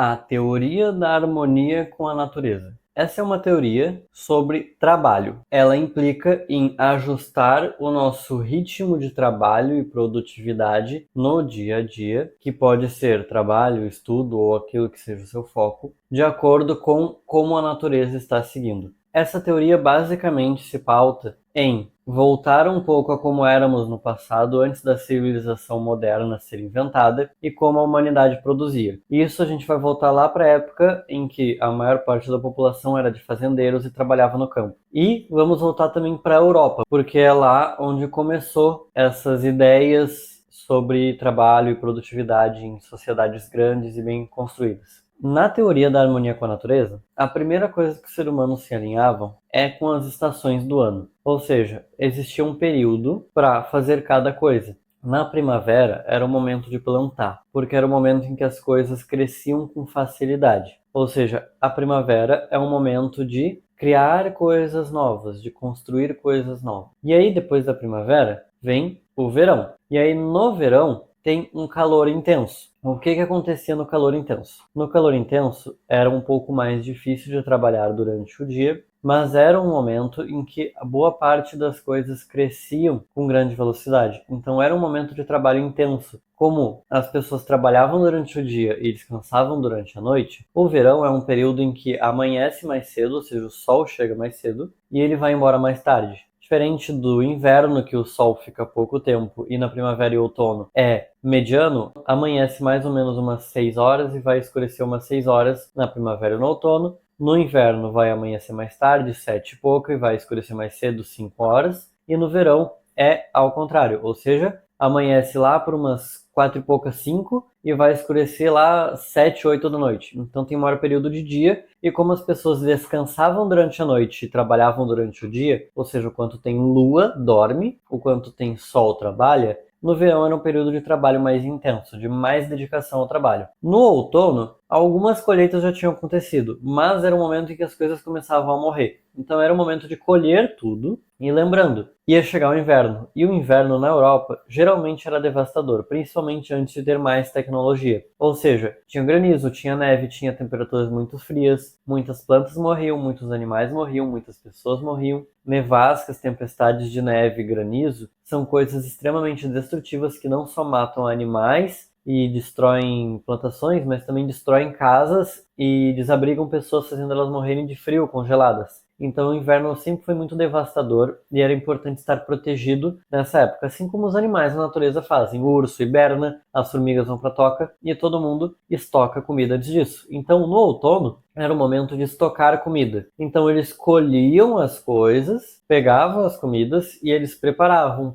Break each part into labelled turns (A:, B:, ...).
A: A teoria da harmonia com a natureza. Essa é uma teoria sobre trabalho. Ela implica em ajustar o nosso ritmo de trabalho e produtividade no dia a dia, que pode ser trabalho, estudo ou aquilo que seja o seu foco, de acordo com como a natureza está seguindo. Essa teoria basicamente se pauta em voltar um pouco a como éramos no passado, antes da civilização moderna ser inventada, e como a humanidade produzia. Isso a gente vai voltar lá para a época em que a maior parte da população era de fazendeiros e trabalhava no campo. E vamos voltar também para a Europa, porque é lá onde começou essas ideias sobre trabalho e produtividade em sociedades grandes e bem construídas. Na teoria da harmonia com a natureza, a primeira coisa que os seres humanos se alinhavam é com as estações do ano. Ou seja, existia um período para fazer cada coisa. Na primavera era o momento de plantar, porque era o momento em que as coisas cresciam com facilidade. Ou seja, a primavera é um momento de criar coisas novas, de construir coisas novas. E aí, depois da primavera, vem o verão. E aí, no verão, tem um calor intenso. O que acontecia no calor intenso? No calor intenso era um pouco mais difícil de trabalhar durante o dia, mas era um momento em que a boa parte das coisas cresciam com grande velocidade. Então era um momento de trabalho intenso. Como as pessoas trabalhavam durante o dia e descansavam durante a noite, o verão é um período em que amanhece mais cedo, ou seja, o sol chega mais cedo, e ele vai embora mais tarde. Diferente do inverno, que o sol fica pouco tempo, e na primavera e outono é mediano, amanhece mais ou menos umas 6 horas e vai escurecer umas 6 horas na primavera e no outono. No inverno vai amanhecer mais tarde, 7 e pouco, e vai escurecer mais cedo, 5 horas. E no verão é ao contrário, ou seja, amanhece lá por umas 4 e poucas, 5, e vai escurecer lá 7, 8 da noite. Então tem um maior período de dia, e como as pessoas descansavam durante a noite e trabalhavam durante o dia, ou seja, o quanto tem lua, dorme, o quanto tem sol, trabalha, no verão era um período de trabalho mais intenso, de mais dedicação ao trabalho. No outono, algumas colheitas já tinham acontecido, mas era um momento em que as coisas começavam a morrer. Então era o momento de colher tudo, e lembrando, ia chegar o inverno, e o inverno na Europa geralmente era devastador, principalmente antes de ter mais tecnologia. Ou seja, tinha granizo, tinha neve, tinha temperaturas muito frias, muitas plantas morriam, muitos animais morriam, muitas pessoas morriam. Nevascas, tempestades de neve e granizo são coisas extremamente destrutivas que não só matam animais e destroem plantações, mas também destroem casas e desabrigam pessoas, fazendo elas morrerem de frio, congeladas. Então o inverno sempre foi muito devastador e era importante estar protegido nessa época, assim como os animais na natureza fazem. O urso hiberna, as formigas vão para a toca e todo mundo estoca comida antes disso. Então no outono era o momento de estocar comida. Então eles colhiam as coisas, pegavam as comidas e eles preparavam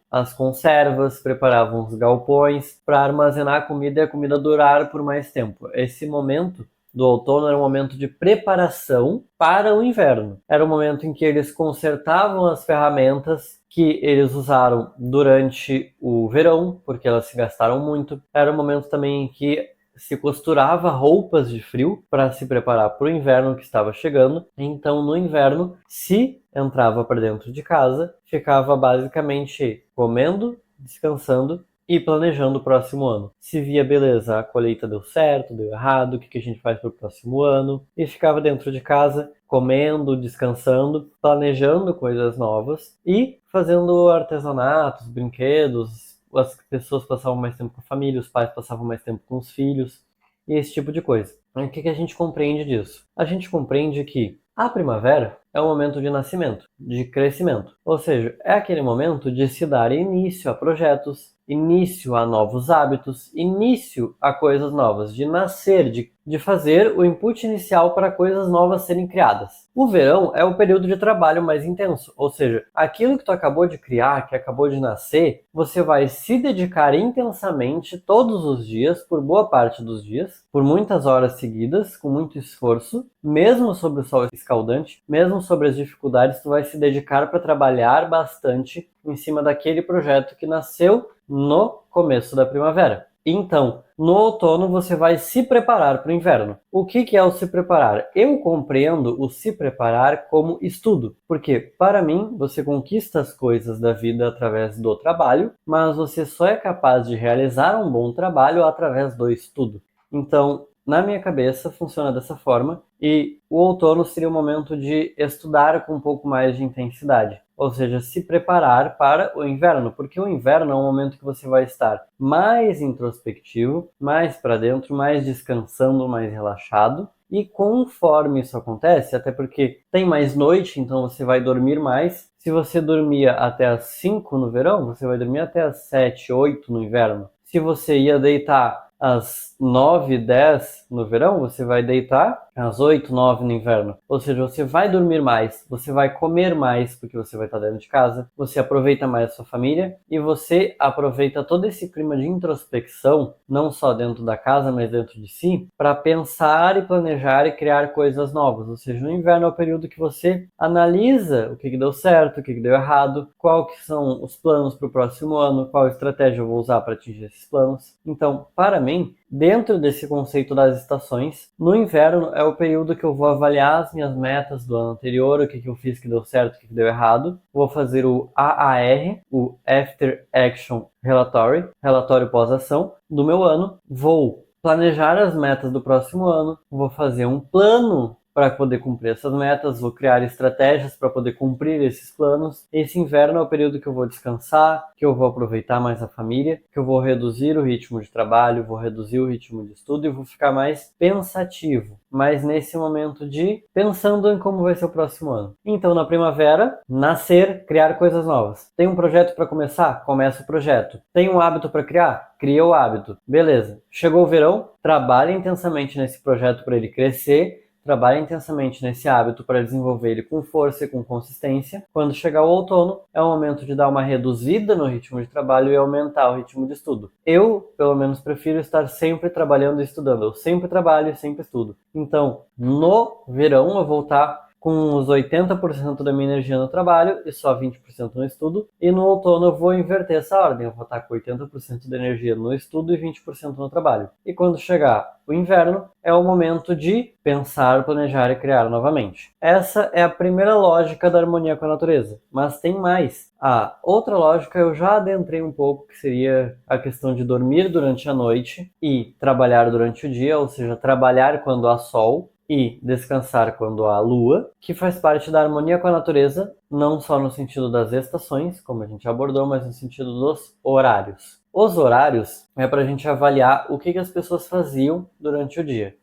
A: as conservas, preparavam os galpões para armazenar a comida e a comida durar por mais tempo. Esse momento do outono era um momento de preparação para o inverno. Era um momento em que eles consertavam as ferramentas que eles usaram durante o verão, porque elas se gastaram muito. Era um momento também em que se costurava roupas de frio para se preparar para o inverno que estava chegando. Então, no inverno, se entrava para dentro de casa, ficava basicamente comendo, descansando e planejando o próximo ano. Se via, beleza, a colheita deu certo, deu errado, o que a gente faz para o próximo ano, e ficava dentro de casa, comendo, descansando, planejando coisas novas e fazendo artesanatos, brinquedos. As pessoas passavam mais tempo com a família, os pais passavam mais tempo com os filhos, e esse tipo de coisa. O que a gente compreende disso? A gente compreende que a primavera é um momento de nascimento, de crescimento. Ou seja, é aquele momento de se dar início a projetos, início a novos hábitos, início a coisas novas, de nascer, de fazer o input inicial para coisas novas serem criadas. O verão é o período de trabalho mais intenso, ou seja, aquilo que tu acabou de criar, que acabou de nascer, você vai se dedicar intensamente todos os dias, por boa parte dos dias, por muitas horas seguidas, com muito esforço, mesmo sob o sol escaldante, mesmo sobre as dificuldades, tu vai se dedicar para trabalhar bastante em cima daquele projeto que nasceu no começo da primavera. Então, no outono você vai se preparar para o inverno. O que é o se preparar? Eu compreendo o se preparar como estudo, porque para mim você conquista as coisas da vida através do trabalho, mas você só é capaz de realizar um bom trabalho através do estudo. Então, na minha cabeça, funciona dessa forma, e o outono seria o momento de estudar com um pouco mais de intensidade. Ou seja, se preparar para o inverno, porque o inverno é um momento que você vai estar mais introspectivo, mais para dentro, mais descansando, mais relaxado. E conforme isso acontece, até porque tem mais noite, então você vai dormir mais. Se você dormia até as 5 no verão, você vai dormir até as 7, 8 no inverno. Se você ia deitar às 9, 10 no verão, você vai deitar às 8, 9 no inverno. Ou seja, você vai dormir mais, você vai comer mais, porque você vai estar dentro de casa, você aproveita mais a sua família e você aproveita todo esse clima de introspecção, não só dentro da casa, mas dentro de si, para pensar e planejar e criar coisas novas. Ou seja, no inverno é o período que você analisa o que deu certo, o que deu errado, qual que são os planos para o próximo ano, qual estratégia eu vou usar para atingir esses planos. Então, para mim, dentro desse conceito das estações, no inverno é o período que eu vou avaliar as minhas metas do ano anterior, o que eu fiz que deu certo, o que deu errado. Vou fazer o AAR, o After Action Relatory, relatório pós-ação do meu ano. Vou planejar as metas do próximo ano, vou fazer um plano para poder cumprir essas metas, vou criar estratégias para poder cumprir esses planos. Esse inverno é o período que eu vou descansar, que eu vou aproveitar mais a família, que eu vou reduzir o ritmo de trabalho, vou reduzir o ritmo de estudo e vou ficar mais pensativo, mas nesse momento de pensando em como vai ser o próximo ano. Então, na primavera, nascer, criar coisas novas. Tem um projeto para começar? Começa o projeto. Tem um hábito para criar? Cria o hábito. Beleza. Chegou o verão, trabalha intensamente nesse projeto para ele crescer. Trabalhe intensamente nesse hábito para desenvolver ele com força e com consistência. Quando chegar o outono, é o momento de dar uma reduzida no ritmo de trabalho e aumentar o ritmo de estudo. Eu, pelo menos, prefiro estar sempre trabalhando e estudando. Eu sempre trabalho e sempre estudo. Então, no verão, eu vou estar com os 80% da minha energia no trabalho e só 20% no estudo. E no outono eu vou inverter essa ordem. Eu vou estar com 80% da energia no estudo e 20% no trabalho. E quando chegar o inverno, é o momento de pensar, planejar e criar novamente. Essa é a primeira lógica da harmonia com a natureza. Mas tem mais. A outra lógica eu já adentrei um pouco, que seria a questão de dormir durante a noite e trabalhar durante o dia, ou seja, trabalhar quando há sol e descansar quando há lua, que faz parte da harmonia com a natureza, não só no sentido das estações, como a gente abordou, mas no sentido dos horários. Os horários é para a gente avaliar o que as pessoas faziam durante o dia.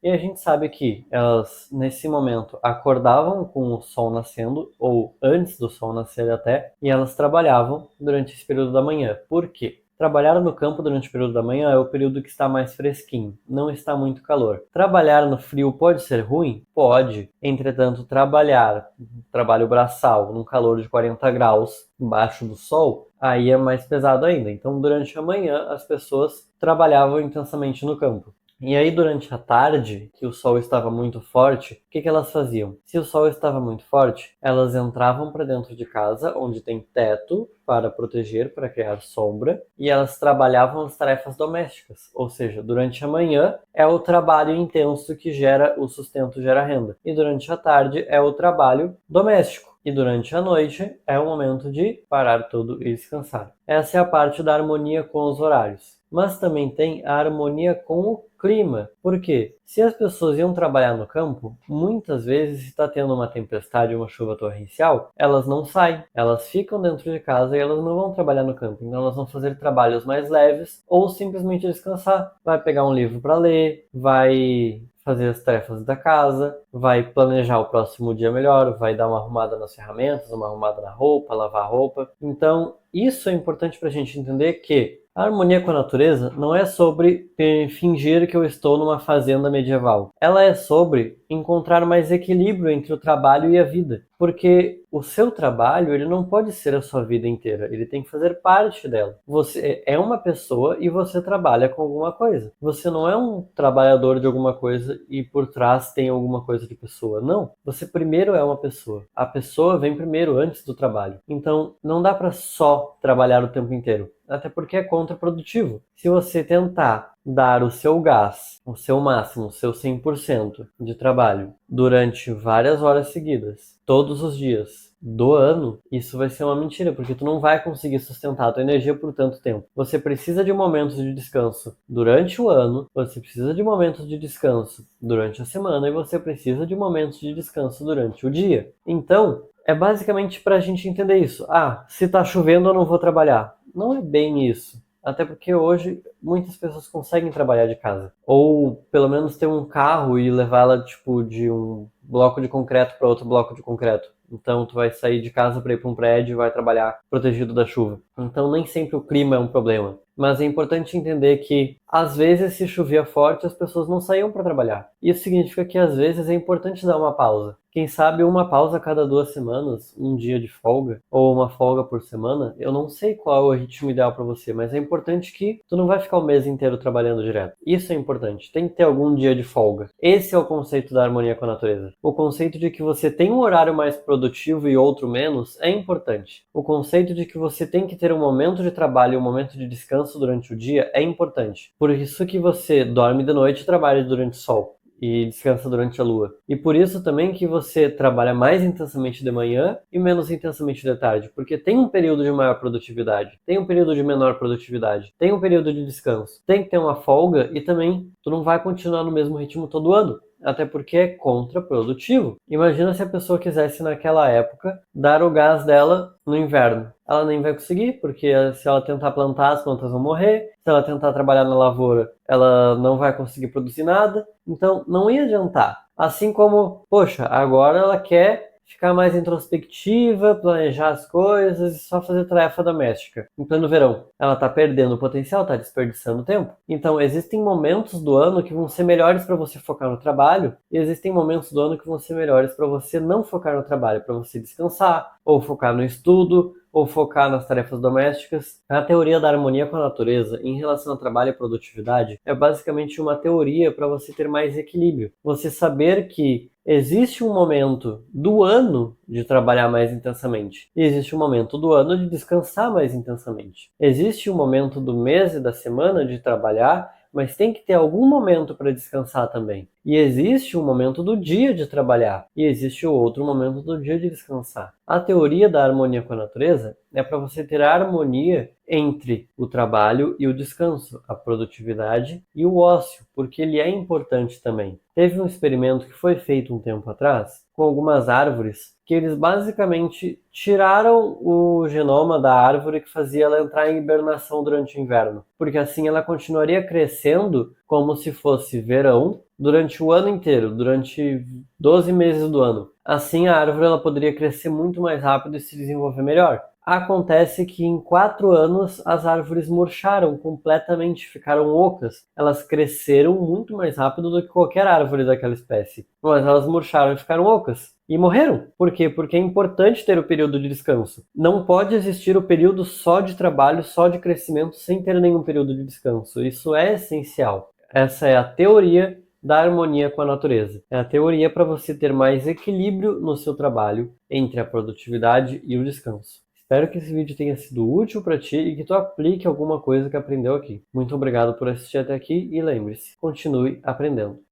A: E a gente sabe que elas, nesse momento, acordavam com o sol nascendo, ou antes do sol nascer até, e elas trabalhavam durante esse período da manhã. Por quê? Trabalhar no campo durante o período da manhã é o período que está mais fresquinho, não está muito calor. Trabalhar no frio pode ser ruim? Pode. Entretanto, trabalho braçal, num calor de 40 graus, embaixo do sol, aí é mais pesado ainda. Então, durante a manhã, as pessoas trabalhavam intensamente no campo. E aí, durante a tarde, que o sol estava muito forte, o que elas faziam? Se o sol estava muito forte, elas entravam para dentro de casa, onde tem teto para proteger, para criar sombra, e elas trabalhavam as tarefas domésticas. Ou seja, durante a manhã é o trabalho intenso que gera o sustento, gera renda. E durante a tarde é o trabalho doméstico. E durante a noite é o momento de parar tudo e descansar. Essa é a parte da harmonia com os horários. Mas também tem a harmonia com o clima. Por quê? Se as pessoas iam trabalhar no campo, muitas vezes, se está tendo uma tempestade, uma chuva torrencial, elas não saem. Elas ficam dentro de casa e elas não vão trabalhar no campo. Então elas vão fazer trabalhos mais leves ou simplesmente descansar. Vai pegar um livro para ler, vai fazer as tarefas da casa, vai planejar o próximo dia melhor, vai dar uma arrumada nas ferramentas, uma arrumada na roupa, lavar a roupa. Então, isso é importante para a gente entender que a harmonia com a natureza não é sobre fingir que eu estou numa fazenda medieval. Ela é sobre encontrar mais equilíbrio entre o trabalho e a vida. Porque o seu trabalho, ele não pode ser a sua vida inteira. Ele tem que fazer parte dela. Você é uma pessoa e você trabalha com alguma coisa. Você não é um trabalhador de alguma coisa e por trás tem alguma coisa de pessoa. Não. Você primeiro é uma pessoa. A pessoa vem primeiro antes do trabalho. Então, não dá para só trabalhar o tempo inteiro. Até porque é contraprodutivo. Se você tentar dar o seu gás, o seu máximo, o seu 100% de trabalho durante várias horas seguidas, todos os dias, do ano, isso vai ser uma mentira, porque tu não vai conseguir sustentar a tua energia por tanto tempo. Você precisa de momentos de descanso durante o ano, você precisa de momentos de descanso durante a semana e você precisa de momentos de descanso durante o dia. Então, é basicamente para a gente entender isso. Ah, se tá chovendo eu não vou trabalhar. Não é bem isso. Até porque hoje muitas pessoas conseguem trabalhar de casa. Ou pelo menos ter um carro e levá-la tipo de um bloco de concreto para outro bloco de concreto. Então tu vai sair de casa para ir para um prédio e vai trabalhar protegido da chuva. Então nem sempre o clima é um problema. Mas é importante entender que às vezes se chovia forte as pessoas não saíam para trabalhar. Isso significa que às vezes é importante dar uma pausa. Quem sabe uma pausa a cada 2 semanas, um dia de folga, ou uma folga por semana, eu não sei qual é o ritmo ideal para você, mas é importante que tu não vai ficar o mês inteiro trabalhando direto. Isso é importante, tem que ter algum dia de folga. Esse é o conceito da harmonia com a natureza. O conceito de que você tem um horário mais produtivo e outro menos é importante. O conceito de que você tem que ter um momento de trabalho e um momento de descanso durante o dia é importante. Por isso que você dorme de noite e trabalha durante o sol e descansa durante a lua. E por isso também que você trabalha mais intensamente de manhã e menos intensamente de tarde, porque tem um período de maior produtividade, tem um período de menor produtividade, tem um período de descanso, tem que ter uma folga e também tu não vai continuar no mesmo ritmo todo ano. Até porque é contraprodutivo. Imagina se a pessoa quisesse naquela época dar o gás dela no inverno. Ela nem vai conseguir, porque se ela tentar plantar, as plantas vão morrer. Se ela tentar trabalhar na lavoura, ela não vai conseguir produzir nada. Então, não ia adiantar. Assim como, poxa, agora ela quer ficar mais introspectiva, planejar as coisas e só fazer tarefa doméstica. Em pleno verão, ela está perdendo o potencial, está desperdiçando tempo. Então, existem momentos do ano que vão ser melhores para você focar no trabalho e existem momentos do ano que vão ser melhores para você não focar no trabalho, para você descansar, ou focar no estudo, ou focar nas tarefas domésticas. A teoria da harmonia com a natureza em relação ao trabalho e produtividade é basicamente uma teoria para você ter mais equilíbrio. Você saber que existe um momento do ano de trabalhar mais intensamente e existe um momento do ano de descansar mais intensamente. Existe um momento do mês e da semana de trabalhar, mas tem que ter algum momento para descansar também. E existe um momento do dia de trabalhar e existe o outro momento do dia de descansar. A teoria da harmonia com a natureza é para você ter a harmonia entre o trabalho e o descanso, a produtividade e o ócio, porque ele é importante também. Teve um experimento que foi feito um tempo atrás com algumas árvores que eles basicamente tiraram o genoma da árvore que fazia ela entrar em hibernação durante o inverno, porque assim ela continuaria crescendo como se fosse verão durante o ano inteiro, durante 12 meses do ano. Assim a árvore ela poderia crescer muito mais rápido e se desenvolver melhor. Acontece que em 4 anos as árvores murcharam completamente, ficaram ocas. Elas cresceram muito mais rápido do que qualquer árvore daquela espécie. Mas elas murcharam e ficaram ocas. E morreram. Por quê? Porque é importante ter o período de descanso. Não pode existir o período só de trabalho, só de crescimento, sem ter nenhum período de descanso. Isso é essencial. Essa é a teoria da harmonia com a natureza. É a teoria para você ter mais equilíbrio no seu trabalho entre a produtividade e o descanso. Espero que esse vídeo tenha sido útil para ti e que tu aplique alguma coisa que aprendeu aqui. Muito obrigado por assistir até aqui e lembre-se, continue aprendendo.